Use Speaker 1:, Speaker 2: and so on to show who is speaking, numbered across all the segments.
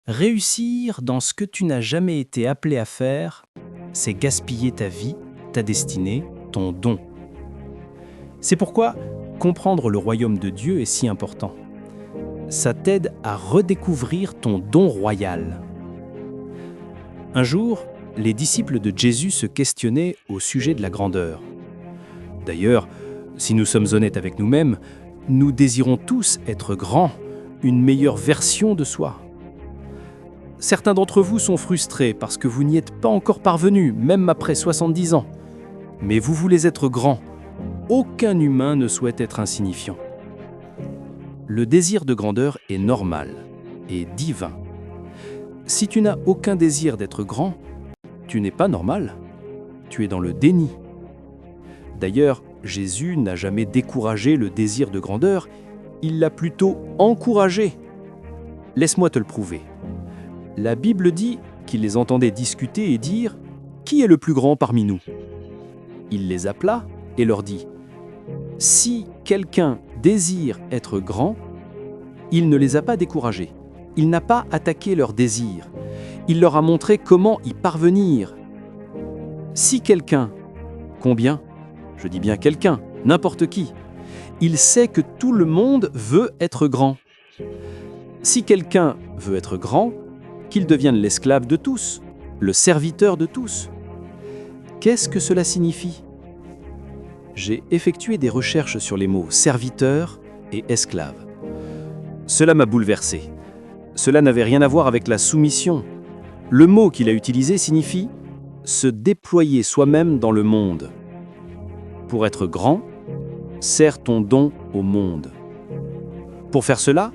Speaker 1: Réussir dans ce que tu n'as jamais été appelé à faire, c'est gaspiller ta vie, ta destinée, ton don. C'est pourquoi comprendre le royaume de Dieu est si important. Ça t'aide à redécouvrir ton don royal. Un jour, les disciples de Jésus se questionnaient au sujet de la grandeur. D'ailleurs, si nous sommes honnêtes avec nous-mêmes, nous désirons tous être grands, une meilleure version de soi. Certains d'entre vous sont frustrés parce que vous n'y êtes pas encore parvenus, même après 70 ans. Mais vous voulez être grand. Aucun humain ne souhaite être insignifiant. Le désir de grandeur est normal et divin. Si tu n'as aucun désir d'être grand, tu n'es pas normal. Tu es dans le déni. D'ailleurs, Jésus n'a jamais découragé le désir de grandeur, il l'a plutôt encouragé. Laisse-moi te le prouver. La Bible dit qu'il les entendait discuter et dire « Qui est le plus grand parmi nous ?» Il les appela et leur dit « Si quelqu'un désire être grand, il ne les a pas découragés. Il n'a pas attaqué leur désir. Il leur a montré comment y parvenir. Si quelqu'un, combien ? Je dis bien quelqu'un, n'importe qui. Il sait que tout le monde veut être grand. Si quelqu'un veut être grand, qu'il devienne l'esclave de tous, le serviteur de tous. Qu'est-ce que cela signifie ? J'ai effectué des recherches sur les mots serviteur et esclave. Cela m'a bouleversé. Cela n'avait rien à voir avec la soumission. Le mot qu'il a utilisé signifie se déployer soi-même dans le monde. Pour être grand, sers ton don au monde. Pour faire cela,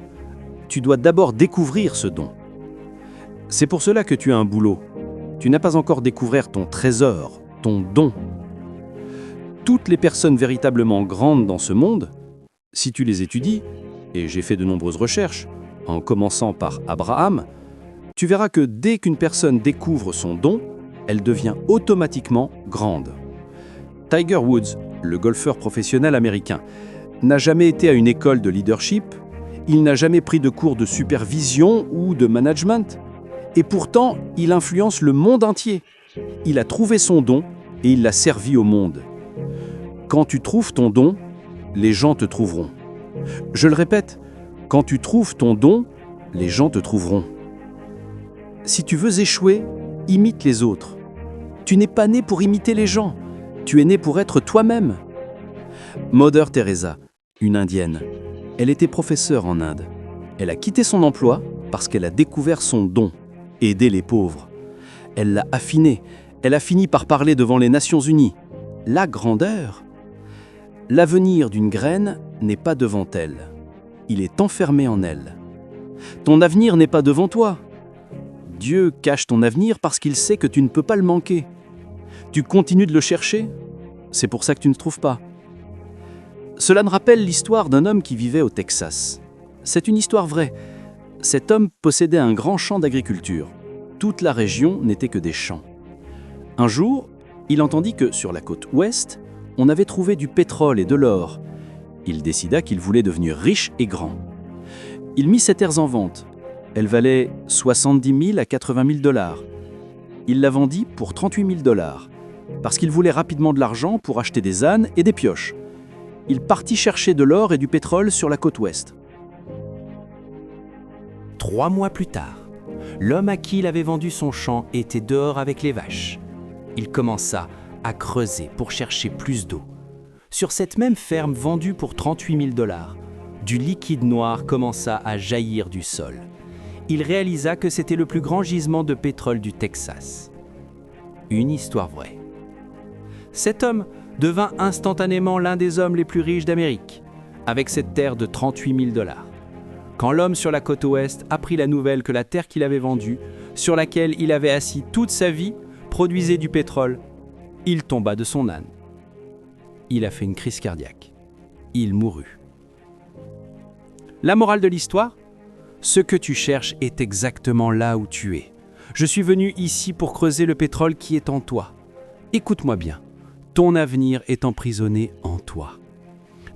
Speaker 1: tu dois d'abord découvrir ce don. C'est pour cela que tu as un boulot. Tu n'as pas encore découvert ton trésor, ton don. Toutes les personnes véritablement grandes dans ce monde, si tu les étudies, et j'ai fait de nombreuses recherches, en commençant par Abraham, tu verras que dès qu'une personne découvre son don, elle devient automatiquement grande. Tiger Woods, le golfeur professionnel américain, n'a jamais été à une école de leadership, il n'a jamais pris de cours de supervision ou de management, et pourtant, il influence le monde entier. Il a trouvé son don et il l'a servi au monde. Quand tu trouves ton don, les gens te trouveront. Je le répète, quand tu trouves ton don, les gens te trouveront. Si tu veux échouer, imite les autres. Tu n'es pas né pour imiter les gens, tu es né pour être toi-même. Mother Teresa, une Indienne, elle était professeure en Inde. Elle a quitté son emploi parce qu'elle a découvert son don, aider les pauvres. Elle l'a affiné, elle a fini par parler devant les Nations Unies. La grandeur. L'avenir d'une graine n'est pas devant elle, il est enfermé en elle. Ton avenir n'est pas devant toi. Dieu cache ton avenir parce qu'il sait que tu ne peux pas le manquer. Tu continues de le chercher, c'est pour ça que tu ne trouves pas. Cela me rappelle l'histoire d'un homme qui vivait au Texas. C'est une histoire vraie. Cet homme possédait un grand champ d'agriculture. Toute la région n'était que des champs. Un jour, il entendit que sur la côte ouest, on avait trouvé du pétrole et de l'or. Il décida qu'il voulait devenir riche et grand. Il mit ses terres en vente. Elles valaient 70 000 à 80 000 dollars. Il la vendit pour 38 000 dollars, parce qu'il voulait rapidement de l'argent pour acheter des ânes et des pioches. Il partit chercher de l'or et du pétrole sur la côte ouest.
Speaker 2: 3 mois plus tard, l'homme à qui il avait vendu son champ était dehors avec les vaches. Il commença à creuser pour chercher plus d'eau. Sur cette même ferme vendue pour 38 000 dollars, du liquide noir commença à jaillir du sol. Il réalisa que c'était le plus grand gisement de pétrole du Texas. Une histoire vraie. Cet homme devint instantanément l'un des hommes les plus riches d'Amérique, avec cette terre de 38 000 dollars. Quand l'homme sur la côte ouest apprit la nouvelle que la terre qu'il avait vendue, sur laquelle il avait assis toute sa vie, produisait du pétrole, il tomba de son âne. Il a fait une crise cardiaque. Il mourut. La morale de l'histoire ? Ce que tu cherches est exactement là où tu es. Je suis venu ici pour creuser le pétrole qui est en toi. Écoute-moi bien, ton avenir est emprisonné en toi.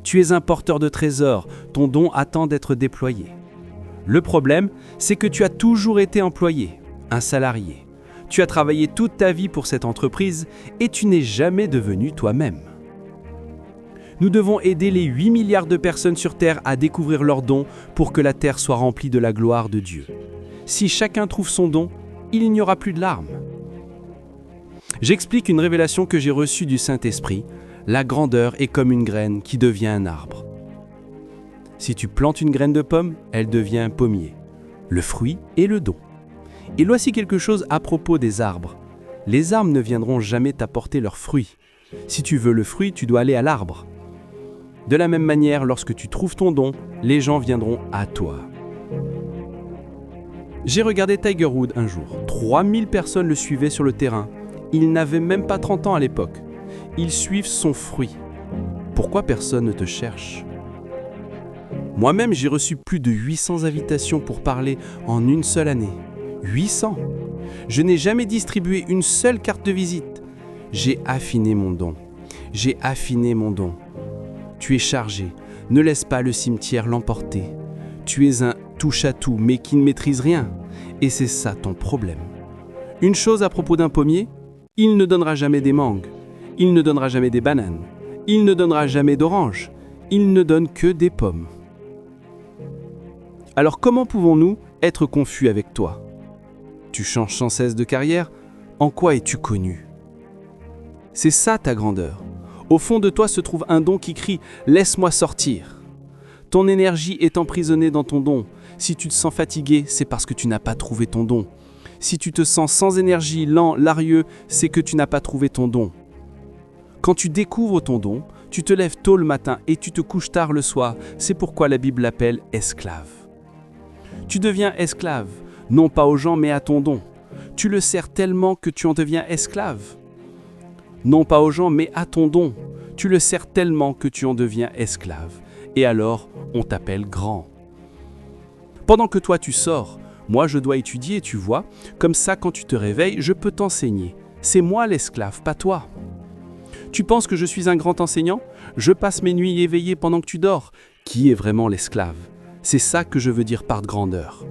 Speaker 2: Tu es un porteur de trésors, ton don attend d'être déployé. Le problème, c'est que tu as toujours été employé, un salarié. Tu as travaillé toute ta vie pour cette entreprise et tu n'es jamais devenu toi-même. Nous devons aider les 8 milliards de personnes sur Terre à découvrir leurs dons pour que la Terre soit remplie de la gloire de Dieu. Si chacun trouve son don, il n'y aura plus de larmes. J'explique une révélation que j'ai reçue du Saint-Esprit. La grandeur est comme une graine qui devient un arbre. Si tu plantes une graine de pomme, elle devient un pommier. Le fruit est le don. Et voici quelque chose à propos des arbres. Les arbres ne viendront jamais t'apporter leurs fruits. Si tu veux le fruit, tu dois aller à l'arbre. De la même manière, lorsque tu trouves ton don, les gens viendront à toi. J'ai regardé Tiger Woods un jour. 3000 personnes le suivaient sur le terrain. Il n'avait même pas 30 ans à l'époque. Ils suivent son fruit. Pourquoi personne ne te cherche ? Moi-même, j'ai reçu plus de 800 invitations pour parler en une seule année. 800 ! Je n'ai jamais distribué une seule carte de visite. J'ai affiné mon don. J'ai affiné mon don. Tu es chargé. Ne laisse pas le cimetière l'emporter. Tu es un touche-à-tout, mais qui ne maîtrise rien. Et c'est ça ton problème. Une chose à propos d'un pommier, il ne donnera jamais des mangues. Il ne donnera jamais des bananes. Il ne donnera jamais d'oranges. Il ne donne que des pommes. Alors comment pouvons-nous être confus avec toi ? Tu changes sans cesse de carrière ? En quoi es-tu connu ? C'est ça ta grandeur. Au fond de toi se trouve un don qui crie « Laisse-moi sortir ». Ton énergie est emprisonnée dans ton don. Si tu te sens fatigué, c'est parce que tu n'as pas trouvé ton don. Si tu te sens sans énergie, lent, larieux, c'est que tu n'as pas trouvé ton don. Quand tu découvres ton don, tu te lèves tôt le matin et tu te couches tard le soir. C'est pourquoi la Bible l'appelle esclave. Tu deviens esclave, non pas aux gens mais à ton don. Tu le sers tellement que tu en deviens esclave. Non pas aux gens mais à ton don. Tu le sers tellement que tu en deviens esclave. Et alors, on t'appelle grand. Pendant que toi tu sors, moi je dois étudier, tu vois. Comme ça, quand tu te réveilles, je peux t'enseigner. C'est moi l'esclave, pas toi. Tu penses que je suis un grand enseignant ? Je passe mes nuits éveillées pendant que tu dors. Qui est vraiment l'esclave ? C'est ça que je veux dire par grandeur.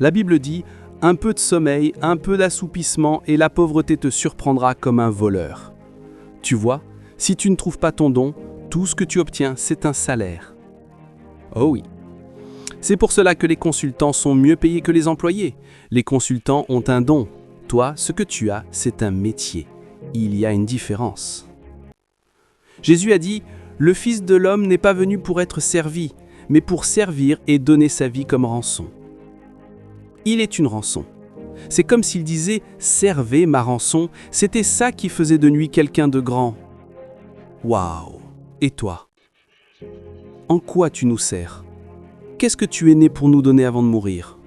Speaker 2: La Bible dit « Un peu de sommeil, un peu d'assoupissement et la pauvreté te surprendra comme un voleur. » Tu vois, si tu ne trouves pas ton don, tout ce que tu obtiens, c'est un salaire. Oh oui. C'est pour cela que les consultants sont mieux payés que les employés. Les consultants ont un don. Toi, ce que tu as, c'est un métier. Il y a une différence. Jésus a dit « Le Fils de l'homme n'est pas venu pour être servi, mais pour servir et donner sa vie comme rançon. » Il est une rançon. C'est comme s'il disait « Servez ma rançon », c'était ça qui faisait de lui quelqu'un de grand. Waouh! Et toi? En quoi tu nous sers? Qu'est-ce que tu es né pour nous donner avant de mourir?